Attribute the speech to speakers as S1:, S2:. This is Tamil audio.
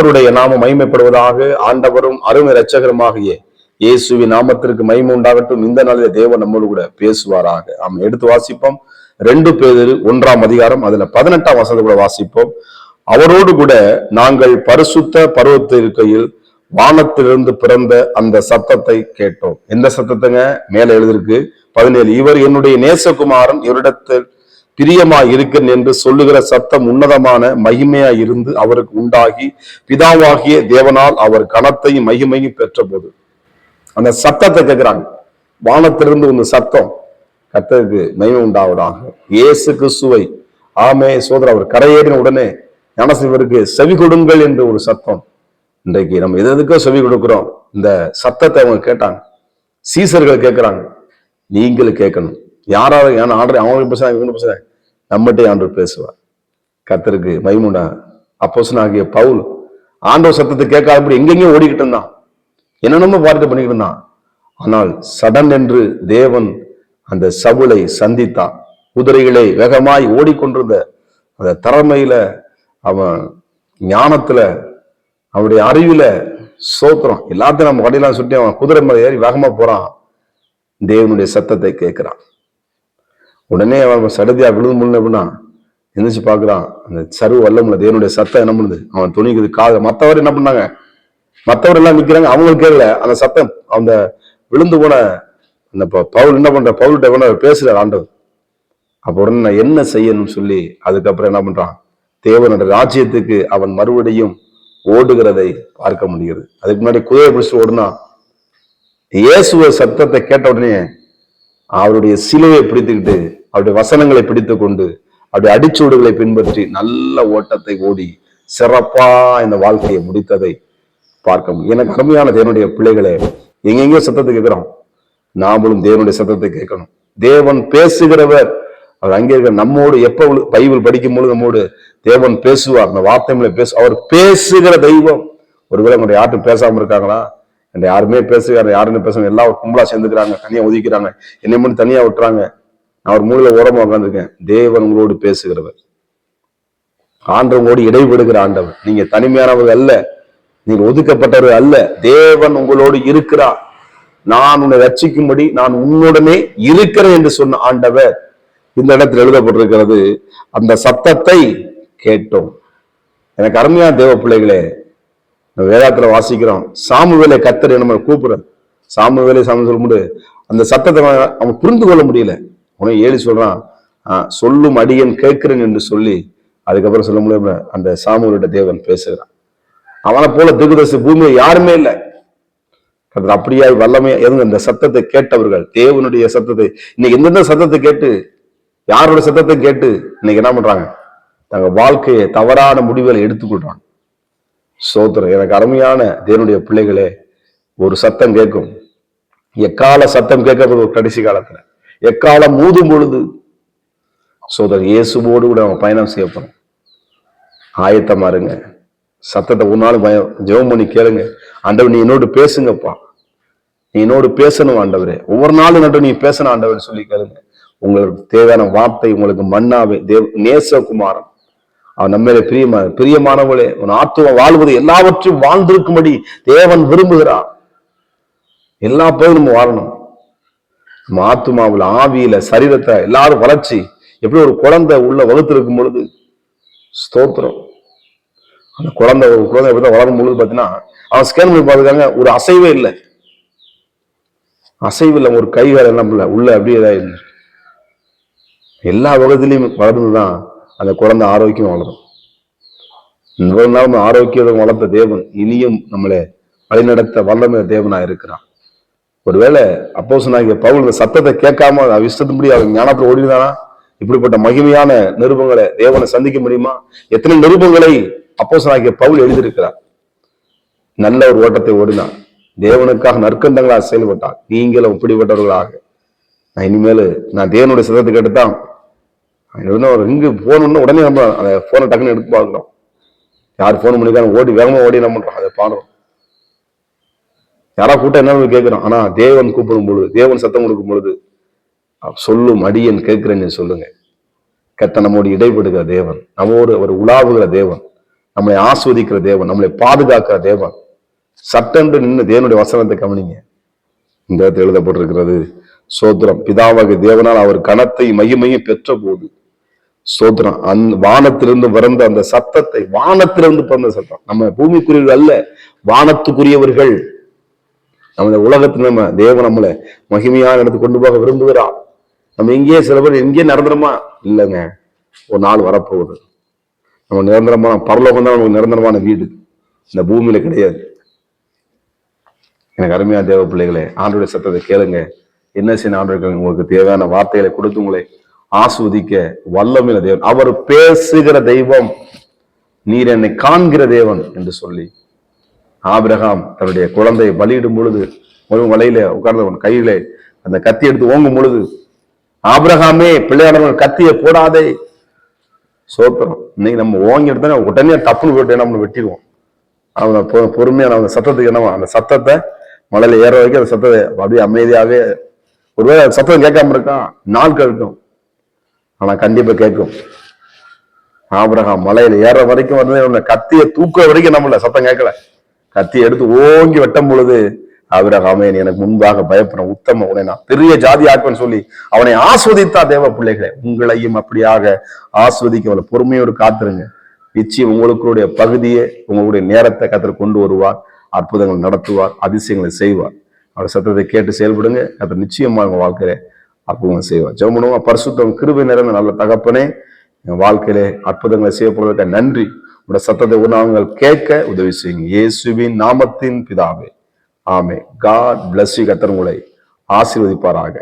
S1: கர்த்தருடைய நாமம் மகிமைப்படுவதாக. ஆண்டவரும் அருமை இரட்சகருமாகிய இயேசுவின் நாமத்திற்கு மகிமை உண்டாகட்டும். இந்த நாளிலே தேவன் நம்மோடு கூட பேசுவாராக. நாம் எடுத்து வாசிப்போம் 2 பேதுரு 1ஆம் அதிகாரம், அதுல 18ஆம் வசனத்தை கூட வாசிப்போம். அவரோடு கூட நாங்கள் பரிசுத்த பருவத்தில் இருக்கையில் வானத்திலிருந்து பிறந்த அந்த சத்தத்தை கேட்டோம். எந்த சத்தத்தைங்க? மேல எழுதிருக்கு 17, இவர் என்னுடைய நேசகுமாரன், இவரிடத்தில் பிரியமாய் இருக்கிறேன் என்று சொல்லுகிற சத்தம் உன்னதமான மகிமையாய் இருந்து அவருக்கு உண்டாகி பிதாவாகிய தேவனால் அவர் கனத்தையும் மகிமையும் பெற்ற போது. அந்த சத்தத்தை கேட்கிறாங்க. வானத்திலிருந்து ஒரு சத்தம், கர்த்தருக்கு மகிமை உண்டாவதாக. இயேசு கிறிஸ்துவை ஆமே சோதரர் அவர் கரையேறின உடனே ஞானசிவருக்கு செவி கொடுங்கள் என்று ஒரு சத்தம். இன்றைக்கு நம்ம எதுக்கோ செவி கொடுக்கிறோம். இந்த சத்தத்தை அவங்க கேட்டாங்க. சீசர்கள் கேட்கிறாங்க, நீங்களும் கேட்கணும். யாராவது அவங்களுக்கு பேசுறாங்க, நம்மகிட்டே ஆண்டவர் பேசுவார். கர்த்தருக்கு மகிமை உண்டாக. அப்போஸ்தலனாகிய பவுல் ஆண்டவர் சத்தத்தை கேட்காதபடி எங்கெங்கேயும் ஓடிக்கிட்டு இருந்தான், என்னென்னமோ பார்த்து பண்ணிக்கிட்டு இருந்தான். ஆனால் சடன் என்று தேவன் அந்த சவுலை சந்தித்தான். குதிரைகளை வேகமாய் ஓடிக்கொண்டிருந்த அந்த திறமையில, அவன் ஞானத்துல, அவருடைய அறிவில சோத்திரம் எல்லாத்தையும் நம்ம வண்டியெல்லாம் சுட்டி அவன் குதிரை மேல ஏறி வேகமா போறான். தேவனுடைய சத்தத்தை கேட்கிறான். உடனே அவன் சடதியா விழுந்து முடியல எந்திரிச்சு பாக்குறான். அந்த சருவு வல்லமுள்ள தேவனுடைய சத்தம் என்ன பண்ணுது, அவன் துணிக்குது காது. மற்றவர் என்ன பண்ணாங்க, மற்றவர் எல்லாம் நிக்கிறாங்க, அவங்களுக்கு கேட்கல அந்த சத்தம். அந்த விழுந்து போன அந்த பவுல் என்ன பண்ற, பவுல்கிட்ட பேசுறாரு ஆண்டவர். அப்ப உடனே நான் என்ன செய்யணும்னு சொல்லி அதுக்கப்புறம் என்ன பண்றான், தேவனுடைய ராஜ்யத்துக்கு அவன் மறுபடியும் ஓடுகிறதை பார்க்க முடிகிறது. அதுக்கு முன்னாடி குதிரை பிடிச்சு ஓடுனா, இயேசுவ சத்தத்தை கேட்ட உடனே அவருடைய சிலுவை பிடித்துக்கிட்டு அவருடைய வசனங்களை பிடித்து கொண்டு அவருடைய அடிச்சூடுகளை பின்பற்றி நல்ல ஓட்டத்தை ஓடி சிறப்பா இந்த வாழ்க்கையை முடித்ததை பார்க்க முடியும். எனக்கு அருமையான தேவனுடைய பிள்ளைகளே, எங்கெங்கயோ சத்தத்தை கேட்கிறோம், நாமளும் தேவனுடைய சத்தத்தை கேட்கணும். தேவன் பேசுகிறவர். அவர் அங்கே இருக்கிற நம்மோடு எப்ப பைபிள் படிக்கும் பொழுது நம்மோடு தேவன் பேசுவார். அந்த வார்த்தைகளை அவர் பேசுகிற தெய்வம். ஒருவேளை உங்களுடைய யார்ட்டும் பேசாம இருக்காங்களா? என்ற யாருமே பேசுகிறாங்க, யாருன்னு பேசுறாங்க, எல்லாம் கும்பலா சேர்ந்துக்கிறாங்க, தனியா ஒதுக்கிறாங்க, என்னை மட்டும் தனியா விட்டுறாங்க, நான் ஒரு மூலையில ஓரமா உட்காந்துருக்கேன். தேவன் உங்களோடு பேசுகிறவர். ஆண்டவங்களோடு இடைபெடுகிற ஆண்டவர். நீங்க தனிமையானவர்கள் அல்ல, நீங்க ஒதுக்கப்பட்டவர்கள் அல்ல. தேவன் உங்களோடு இருக்கிறார். நான் உன்னை ரட்சிக்கும்படி நான் உன்னுடனே இருக்கிறேன் என்று சொன்ன ஆண்டவர் இந்த இடத்தில் எழுதப்பட்டிருக்கிறது. அந்த சத்தத்தை கேட்டோம். எனக்கு அருமையான தேவ பிள்ளைகளே, வேதாத்துல வாசிக்கிறோம், சாமுவேலை கர்த்தர் நம்ம கூப்பிடுற சாமுவேலை சொல்லும்போது அந்த சத்தத்தை அவன் புரிந்து கொள்ள முடியல. உனக்கு ஏழி சொல்றான், சொல்லும் அடியன் கேட்கிறேன் என்று சொல்லி அதுக்கப்புறம் சொல்ல முடியாம அந்த சாமுவேலிட்ட தேவன் பேசுகிறான். அவனை போல தீர்க்கதரிசி பூமியை யாருமே இல்லை. அப்படியா வல்லமையா எதுங்க இந்த சத்தத்தை கேட்டவர்கள், தேவனுடைய சத்தத்தை. இன்னைக்கு எந்தெந்த சத்தத்தை கேட்டு, யாரோட சத்தத்தை கேட்டு இன்னைக்கு என்ன பண்றாங்க, தங்க வாழ்க்கையை தவறான முடிவுகளை எடுத்துக்கொள்றாங்க. சோதரர், எனக்கு அருமையான தேவனுடைய பிள்ளைகளே, ஒரு சத்தம் கேட்கும். எக்கால சத்தம் கேட்கப்படுது கடைசி காலத்துல. எக்காலம் மூதும் பொழுது சோதரர் இயேசுவோடு கூட அவன் பயணம் செய்யப்படும். ஆயத்தமா இருங்க. சத்தத்தை ஒரு நாள் ஜெபம் பண்ணி கேளுங்க. ஆண்டவர் நீ என்னோடு பேசுங்கப்பா, நீ என்னோடு பேசணும் ஆண்டவரே, ஒவ்வொரு நாளும் நட்டு நீ பேசணும் ஆண்டவர் சொல்லி கேளுங்க. உங்களுக்கு தேவையான வார்த்தை உங்களுக்கு மன்னாவே நேசகுமாரன். அவன் நம்மளே பிரியமானவளே, உன் ஆத்துவ வாழ்வது எல்லாவற்றையும் வாழ்ந்திருக்கும்படி தேவன் விரும்புகிறான். எல்லா பேரும் நம்ம வாழணும். நம்ம ஆத்துமாவில், ஆவியில, சரீரத்தை எல்லாரும் வளர்ச்சி. எப்படி ஒரு குழந்தை உள்ள வகுத்திருக்கும் பொழுது ஸ்தோத்திரம், அந்த குழந்தை எப்படிதான் வளரும் பொழுது பார்த்தீங்கன்னா, அவன் ஸ்கேன் பண்ணி பார்த்துக்காங்க, ஒரு அசைவே இல்லை, அசைவு இல்லை, ஒரு கைகால் எல்லாம் இல்லை, உள்ள அப்படியே இதாயிருந்து எல்லா வகத்திலையும் வளர்ந்துதான் அந்த குழந்தை ஆரோக்கியம் வளரும். இவ்வளவு நாள் ஆரோக்கியத்தை வளர்த்த தேவன் இனியும் நம்மளை வழிநடத்த வல்லமை தேவனா இருக்கிறான். ஒருவேளை அப்போஸ்தலனாகிய பவுல் இந்த சத்தத்தை கேட்காம இஷ்டத்துபடி அவன் ஞானத்தில் ஓடிதானா, இப்படிப்பட்ட மகிமையான நிருபங்களை தேவனை சந்திக்க முடியுமா? எத்தனை நிருபங்களை அப்போஸ்தலனாகிய பவுல் எழுதியிருக்கிறார். நல்ல ஒரு ஓட்டத்தை ஓடினான், தேவனுக்காக நற்கண்டங்களாக செயல்பட்டான். நீங்களும் இப்படிப்பட்டவர்களாக நான் இனிமேல் நான் தேவனுடைய சத்தத்தை கேட்டுதான் இங்கு போகணும்னு உடனே நம்ம அந்த போனை டக்குன்னு எடுத்து பார்க்கிறோம். யார் போன் பண்ணிக்கான ஓடி வேகமா ஓடி என்ன பண்றோம், அதை பாடுறோம். யாரா கூட்டம் என்ன கேட்கிறோம். ஆனா தேவன் கூப்பிடும் பொழுது, தேவன் சத்தம் கொடுக்கும் பொழுது சொல்லும் அடியன் கேட்கிறேன்னு சொல்லுங்க. கத்த நம்மோடு இடைபடுகிற தேவன், நம்மோடு அவர் உலாவுகிற தேவன், நம்மளை ஆஸ்வதிக்கிற தேவன், நம்மளை பாதுகாக்கிற தேவன். சட்டென்று நின்று தேவனுடைய வசனத்தை கவனிங்க. இந்த இடத்துல எழுதப்பட்டிருக்கிறது, சோத்திரம், பிதாவாகிய தேவனால் அவர் கனத்தை மகிமையும் பெற்ற போது, சோத்திரம், வானத்திலிருந்து பிறந்த அந்த சத்தத்தை, வானத்திலிருந்து பிறந்த சத்தம், நம்ம பூமிக்குரியவர்கள் அல்ல, வானத்துக்குரியவர்கள். நம்ம உலகத்துல நம்ம தேவன் நம்மளை மகிமையான இடத்துக்கு கொண்டு போக விரும்புகிறான். நம்ம எங்கேயே சில பேர் எங்கேயே நிரந்தரமா இல்லைங்க, ஒரு நாள் வரப்போகுது. நம்ம நிரந்தரமான பரலோகம் தான் நமக்கு நிரந்தரமான வீடு, இந்த பூமியில கிடையாது. எனக்கு அருமையான தேவ பிள்ளைகளே, ஆண்டவருடைய சத்தத்தை கேளுங்க. என்ன செய்ய ஆண்டவர்கள் உங்களுக்கு தேவையான வார்த்தைகளை கொடுத்து உங்களை ஆஸ்வதிக்க வல்லமையில தேவன். அவர் பேசுகிற தெய்வம், நீர் என்னை காண்கிற தேவன் என்று சொல்லி ஆபிரகாம் தன்னுடைய குழந்தையை பலியிடும் பொழுது, ஒரு வலையில உட்கார்ந்த கையில அந்த கத்தி எடுத்து ஓங்கும் பொழுது, ஆபிரகாமே பிள்ளையானவர்கள் கத்தியை போடாதே. சோத்திரம், இன்னைக்கு நம்ம ஓங்கி எடுத்தா உடனே தப்புன்னு போட்டு நம்ம வெட்டிடுவோம். அவனை பொறுமையான அந்த சத்தத்துக்கு என்னவா, அந்த சத்தத்தை மலையில ஏற வரைக்கும் அந்த சத்தத்தை அப்படியே அமைதியாவே, ஒருவேளை சத்தம் கேட்காம இருக்கான், நாள் கேட்கும், ஆனா கண்டிப்பா கேட்கும். ஆபிரகாம் மலையில ஏற வரைக்கும் வந்து கத்தியை தூக்க வரைக்கும் நம்மள சத்தம் கேட்கல. கத்தியை எடுத்து ஓங்கி வெட்டும் பொழுது, ஆபிரகாமே எனக்கு முன்பாக பயப்பட உத்தம, உன்னை நான் பெரிய ஜாதி ஆக்குன்னு சொல்லி அவனை ஆஸ்வதித்தா. தேவ பிள்ளைகளை, உங்களையும் அப்படியாக ஆஸ்வதிக்க அவளை பொறுமையோடு காத்துருங்க. நிச்சயம் உங்களுடைய பகுதியை, உங்களுடைய நேரத்தை கத்தர் கொண்டு வருவார், அற்புதங்கள் நடத்துவார், அதிசயங்களை செய்வார். அவர் சத்தத்தை கேட்டு செயல்படுங்க. கத்தர் நிச்சயமா உங்க வாழ்க்கையில அற்புதங்களை செய்வார். ஜெபம் பண்ணுவோம். பரிசுத்தம் கிருபை நிறைந்த நல்ல தகப்பனே, என் வாழ்க்கையிலே அற்புதங்களை செய்யப்படுவதற்கு நன்றி. உடைய சத்தத்தை உணவுகள் கேட்க உதவி செய்யுங்க. இயேசுவின் நாமத்தின் பிதாவே, ஆமென். God bless you. கர்த்தர் உங்களை ஆசீர்வதிப்பாராக.